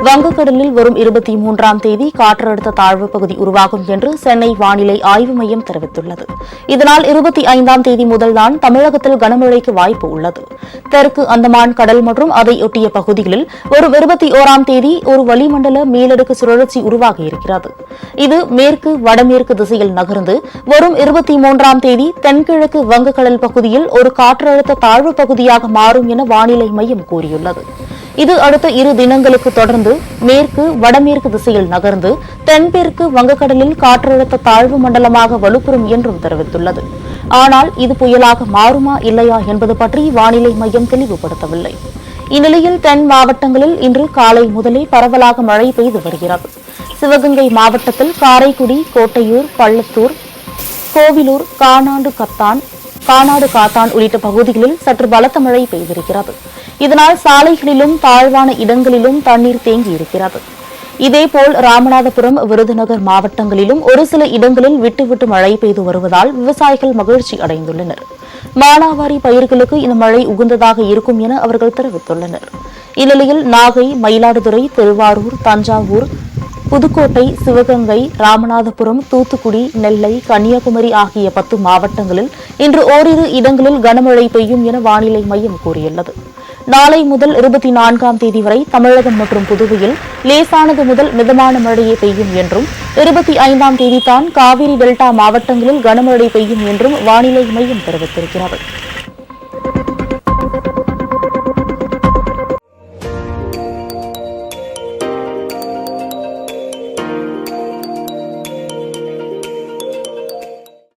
வங்கக்கடலில் வரும் 23ஆம் தேதி காற்றழுத்த தாழ்வு பகுதி உருவாகும் என்று சென்னை வானிலை ஆய்வு மையம் தெரிவித்துள்ளது. இதனால் 25ஆம் தேதி முதல்தான் தமிழகத்தில் கனமழைக்கு வாய்ப்பு உள்ளது. தெற்கு அந்தமான் கடல் மற்றும் அதையொட்டிய பகுதிகளில் வரும் 21ஆம் தேதி ஒரு வளிமண்டல மேலடுக்கு சுழற்சி உருவாகியிருக்கிறது. இது மேற்கு வடமேற்கு திசையில் நகர்ந்து வரும் 23ஆம் தேதி தென்கிழக்கு வங்கக்கடல் பகுதியில் ஒரு காற்றழுத்த தாழ்வு பகுதியாக மாறும் என வானிலை மையம் கூறியுள்ளது. இது அடுத்த 2 தினங்களுக்கு தொடர்ந்து மேற்கு வடமேற்கு திசையில் நகர்ந்து தென்மேற்கு வங்கக்கடலில் காற்றழுத்த தாழ்வு மண்டலமாக வலுப்பெறும் என்றும் தெரிவித்துள்ளது. ஆனால் இது புயலாக மாறுமா இல்லையா என்பது பற்றி வானிலை மையம் தெளிவுபடுத்தவில்லை. இந்நிலையில் தென் மாவட்டங்களில் இன்று காலை முதலே பரவலாக மழை பெய்து வருகிறது. சிவகங்கை மாவட்டத்தில் காரைக்குடி, கோட்டையூர், பள்ளத்தூர், கோவிலூர், கானாடு காத்தான் உள்ளிட்ட பகுதிகளில் சற்று பலத்த மழை பெய்திருக்கிறது. இதனால் சாலைகளிலும் தாழ்வான இடங்களிலும் தண்ணீர் தேங்கியிருக்கிறது. இதேபோல் ராமநாதபுரம், விருதுநகர் மாவட்டங்களிலும் ஒரு சில இடங்களில் விட்டுவிட்டு மழை பெய்து வருவதால் விவசாயிகள் மகிழ்ச்சி அடைந்துள்ளனர். மானாவாரி பயிர்களுக்கு இந்த மழை உகந்ததாக இருக்கும் என அவர்கள் தெரிவித்துள்ளனர். இந்நிலையில் நாகை, மயிலாடுதுறை, திருவாரூர், தஞ்சாவூர், புதுக்கோட்டை, சிவகங்கை, ராமநாதபுரம், தூத்துக்குடி, நெல்லை, கன்னியாகுமரி ஆகிய 10 மாவட்டங்களில் இன்று ஓரிரு இடங்களில் கனமழை பெய்யும் என வானிலை மையம் கூறியுள்ளது. நாளை முதல் 24ஆம் தேதி வரை தமிழகம் மற்றும் புதுவையில் லேசானது முதல் மிதமான மழையே பெய்யும் என்றும் 25ஆம் தேதி தான் காவிரி டெல்டா மாவட்டங்களில் கனமழை பெய்யும் என்றும் வானிலை மையம் தெரிவித்திருக்கிறது.